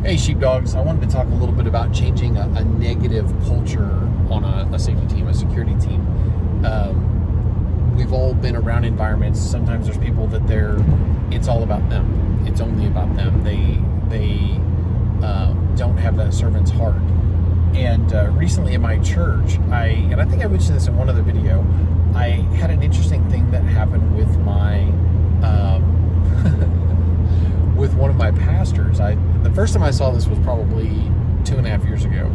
Hey, sheepdogs. I wanted to talk a little bit about changing a negative culture on a safety team, a security team. We've all been around environments. Sometimes there's people that it's all about them. It's only about them. They don't have that servant's heart. And recently in my church, I think I mentioned this in one other video, I had an interesting thing that happened with my with one of my pastors. The first time I saw this was probably 2.5 years ago,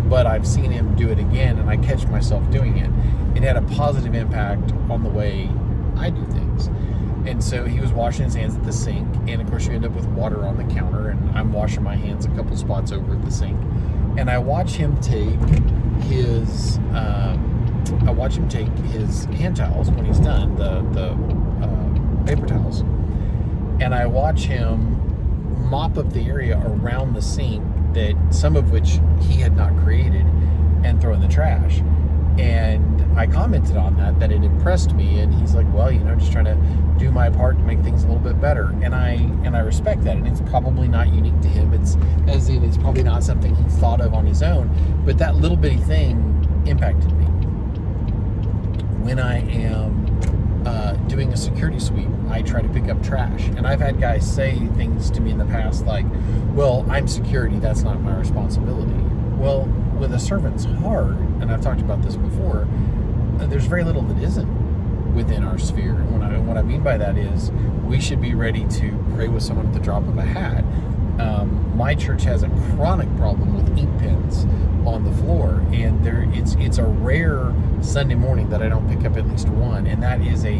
but I've seen him do it again, and I catch myself doing it. It had a positive impact on the way I do things. And so he was washing his hands at the sink, and of course you end up with water on the counter, and I'm washing my hands a couple spots over at the sink, and I watch him take his hand towels when he's done, the paper towels, and I watch him mop up the area around the sink, that some of which he had not created, and throw in the trash. And I commented on that it impressed me, and he's like, well, just trying to do my part to make things a little bit better. And I respect that, and it's probably not unique to him. It's probably not something he thought of on his own, but that little bitty thing impacted me. When I am doing a security sweep, I try to pick up trash, and I've had guys say things to me in the past like, well, I'm security, that's not my responsibility. Well, with a servant's heart, and I've talked about this before, there's very little that isn't within our sphere. And what I mean by that is we should be ready to pray with someone at the drop of a hat. My church has a chronic problem with ink pens on the floor, and it's a rare Sunday morning that I don't pick up at least one, and that is a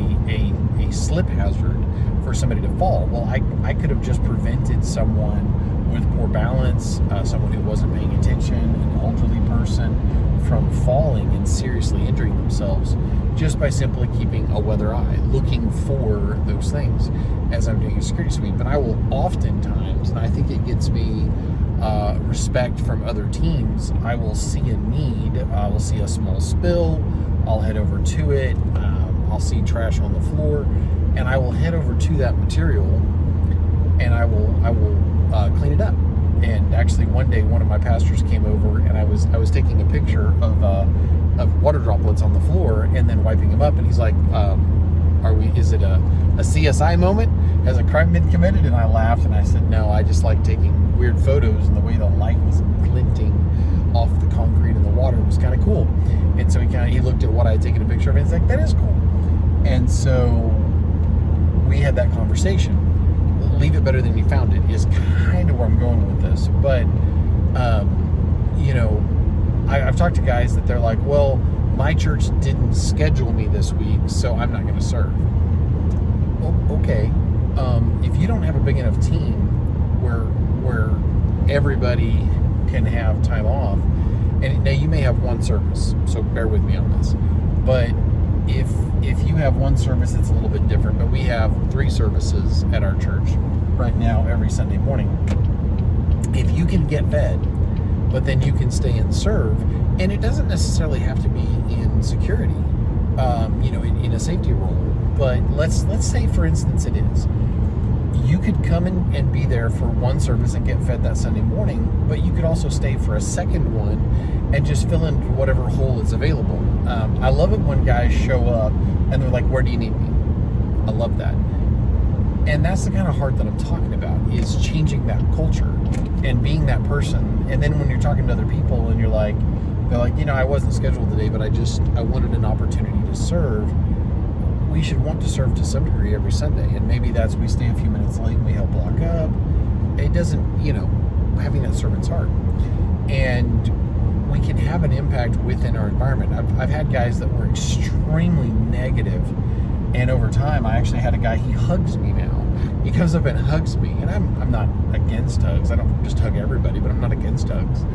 slip hazard for somebody to fall. Well, I could have just prevented someone with poor balance, someone who wasn't paying attention, an elderly person, from falling and seriously injuring themselves just by simply keeping a weather eye, looking for those things as I'm doing a security sweep. And I will oftentimes, and I think it gets me respect from other teams, I will see a need, I will see a small spill, I'll head over to it, I'll see trash on the floor, and I will head over to that material, and I will clean it up. And actually one day one of my pastors came over, and I was taking a picture of water droplets on the floor and then wiping them up, and he's like, is it a CSI moment? Has a crime been committed? And I laughed, and I said, no, I just like taking weird photos, and the way the light was glinting off the concrete and the water was kind of cool. And so he looked at what I had taken a picture of, and he's like, that is cool. And so we had that conversation. Leave it better than you found it is kind of where I'm going with this. But I've talked to guys that they're like, well, my church didn't schedule me this week, so I'm not going to serve. Well, okay, if you don't have a big enough team where everybody can have time off, and now you may have one service, so bear with me on this, but if you have one service, it's a little bit different. But we have 3 services at our church right now every Sunday morning. If you can get fed, but then you can stay and serve, and it doesn't necessarily have to be in security, in a safety role. But let's say, for instance, it is. You could come in and be there for one service and get fed that Sunday morning, but you could also stay for a second one and just fill in whatever hole is available. I love it when guys show up and they're like, where do you need me? I love that. And that's the kind of heart that I'm talking about, is changing that culture and being that person. And then when you're talking to other people and they're like, I wasn't scheduled today, but I wanted an opportunity to serve. We should want to serve to some degree every Sunday. And maybe that's we stay a few minutes late and we help block up. It doesn't, having that servant's heart. And we can have an impact within our environment. I've had guys that were extremely negative, and over time, I actually had a guy, he hugs me now. He comes up and hugs me, and I'm not against hugs. I don't just hug everybody, but I'm not against hugs.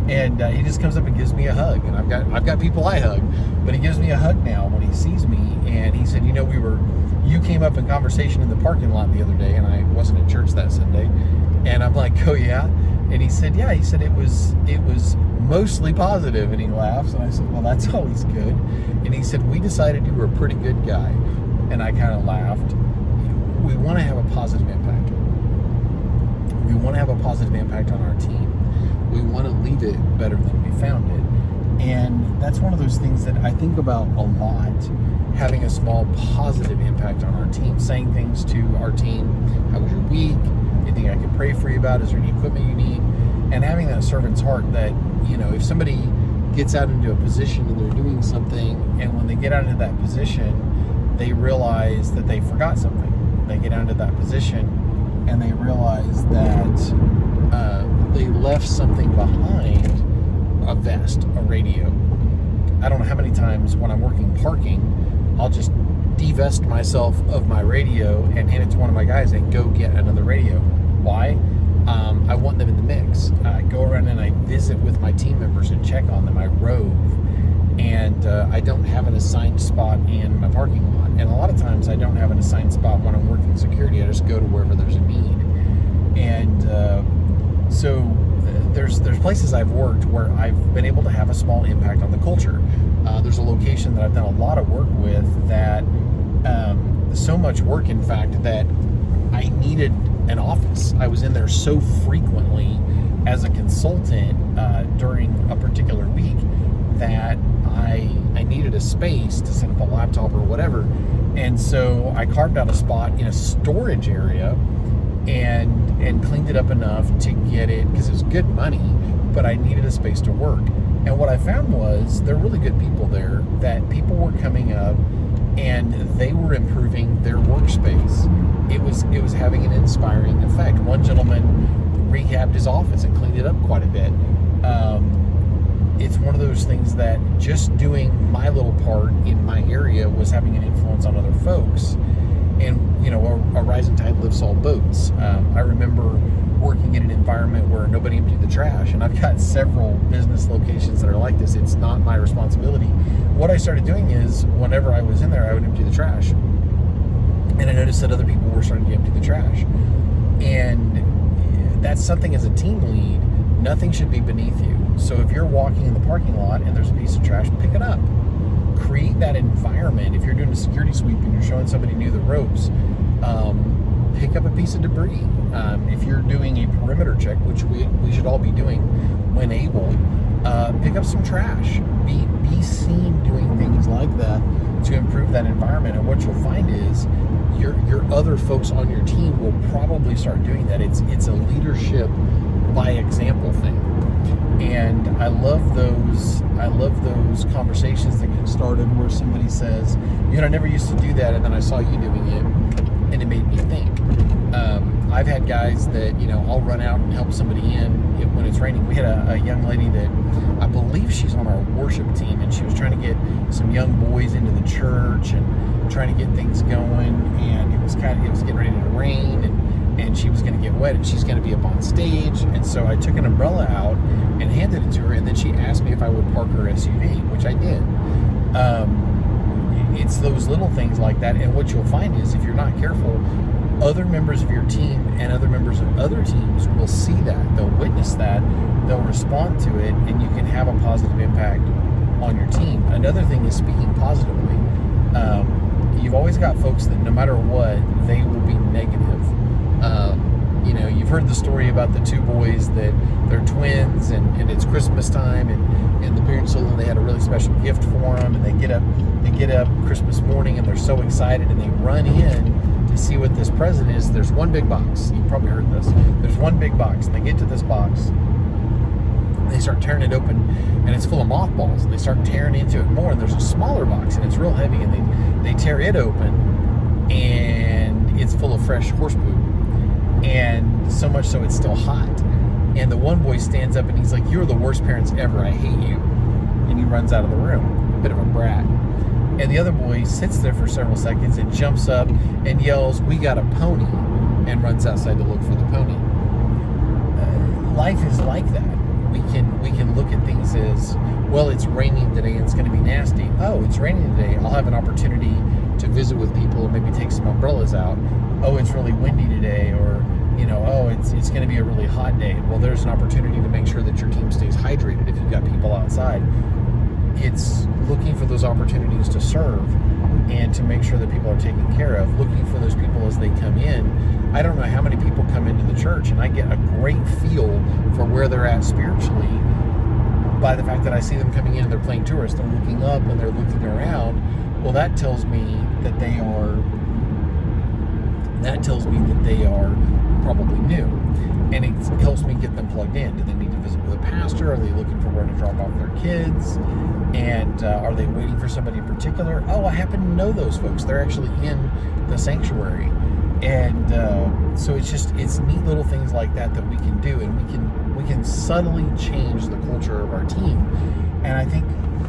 And he just comes up and gives me a hug, and I've got people I hug, but he gives me a hug now when he sees me. And he said, you came up in conversation in the parking lot the other day, and I wasn't at church that Sunday. And I'm like, oh yeah? And he said, yeah. He said it was mostly positive, and he laughs. And I said, well, that's always good. And he said, we decided you were a pretty good guy. And I kind of laughed. We want to have a positive impact. We want to have a positive impact on our team. We want to leave it better than we found it. And that's one of those things that I think about a lot, having a small positive impact on our team, saying things to our team: how was your week? Anything I can pray for you about? Is there any equipment you need? And having that servant's heart that, if somebody gets out into a position and they're doing something, and when they get out into that position, they realize that they forgot something. They get out into that position and they realize that they left something behind: a vest, a radio. I don't know how many times when I'm working parking, I'll just divest myself of my radio and hand it to one of my guys and go get another radio. Why? I want them in the mix. I go around and I visit with my team members and check on them. I rove, and I don't have an assigned spot in my parking lot. And a lot of times I don't have an assigned spot when I'm working security. I just go to wherever there's a need. And so there's places I've worked where I've been able to have a small impact on the culture. There's a location that I've done a lot of work with that, so much work, in fact, that I needed an office. I was in there so frequently as a consultant during a particular week that I needed a space to set up a laptop or whatever. And so I carved out a spot in a storage area and cleaned it up enough to get it, because it was good money, but I needed a space to work. And what I found was there were really good people there, that people were coming up and they were improving their workspace. It was having an inspiring effect. One gentleman rehabbed his office and cleaned it up quite a bit. It's one of those things that just doing my little part in my area was having an influence on other folks. And, a rising tide lifts all boats. I remember working in an environment where nobody emptied the trash, and I've got several business locations that are like this. It's not my responsibility. What I started doing is, whenever I was in there, I would empty the trash. And I noticed that other people were starting to empty the trash. And that's something, as a team lead, nothing should be beneath you. So if you're walking in the parking lot and there's a piece of trash, pick it up. Create that environment. If you're doing a security sweep and you're showing somebody new the ropes, pick up a piece of debris. If you're doing a perimeter check, which we should all be doing when able, pick up some trash. Be seen doing things like that to improve that environment. And what you'll find is your other folks on your team will probably start doing that. It's a leadership by example thing. And I love those conversations that get started where somebody says, I never used to do that, and then I saw you doing it, and it made me think. I've had guys that, I'll run out and help somebody in when it's raining. We had a young lady that I believe she's on our worship team, and she was trying to get some young boys into the church and trying to get things going, and it was getting ready to rain, and she was going to get wet, and she's going to be up on stage. And so I took an umbrella out and handed it to her, and then she asked me if I would park her SUV, which I did. It's those little things like that, and what you'll find is, if you're not careful, other members of your team and other members of other teams will see that, they'll witness that, they'll respond to it, and you can have a positive impact on your team. Another thing is speaking positively. You've always got folks that no matter what, they will be negative. You've heard the story about the two boys that they're twins, and it's Christmas time, and the parents told them they had a really special gift for them, and they get up Christmas morning and they're so excited, and they run in to see what this present is. There's one big box. You've probably heard this. There's one big box, and they get to this box, and they start tearing it open, and it's full of mothballs, and they start tearing into it more, and there's a smaller box, and it's real heavy, and they tear it open, and it's full of fresh horse poop. And so much so it's still hot. And the one boy stands up and he's like, "You're the worst parents ever, I hate you." And he runs out of the room, a bit of a brat. And the other boy sits there for several seconds and jumps up and yells, "We got a pony," and runs outside to look for the pony. Life is like that. We can look at things as, well, it's raining today and it's going to be nasty. Oh, it's raining today. I'll have an opportunity to visit with people and maybe take some umbrellas out. Oh, it's really windy today, or oh, it's going to be a really hot day. Well, there's an opportunity to make sure that your team stays hydrated if you've got people outside. it's looking for those opportunities to serve and to make sure that people are taken care of, looking for those people as they come in. I don't know how many people come into the church, and I get a great feel for where they're at spiritually by the fact that I see them coming in and they're playing tourist. They're looking up and they're looking around. Well, that tells me that they are probably new. And it helps me get them plugged in. Do they need to visit with a pastor? Are they looking for where to drop off their kids? And are they waiting for somebody in particular? Oh, I happen to know those folks. They're actually in the sanctuary. And so it's neat little things like that we can do, and we can subtly change the culture of our team. And I think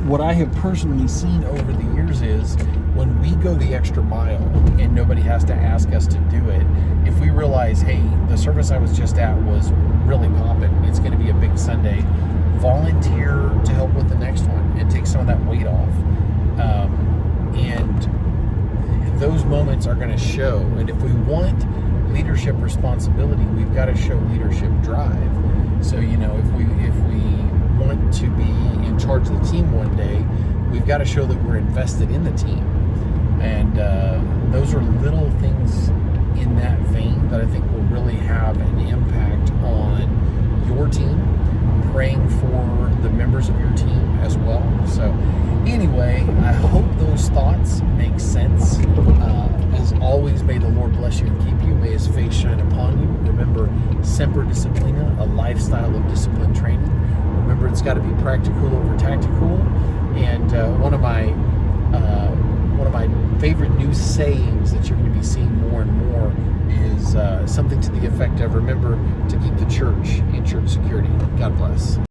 what I have personally seen over the years is when we go the extra mile and nobody has to ask us to do it, if we realize, hey, the service I was just at was really popping, it's going to be a big Sunday, volunteer to help with the next one and take some of that weight off. And those moments are going to show. And if we want leadership responsibility, we've got to show leadership drive. So, if we want to be in charge of the team one day, we've got to show that we're invested in the team. And those are little things in that vein that I think will really have an impact on your team, praying for the members of your team as well. So anyway, I hope those thoughts make sense. As always, may the Lord bless you and keep you. May His face shine upon you. Remember, Semper Disciplina, a lifestyle of discipline training. Remember, it's got to be practical over tactical. And one of my favorite new sayings that you're going to be seeing more and more is something to the effect of, remember to keep the church in church security. God bless.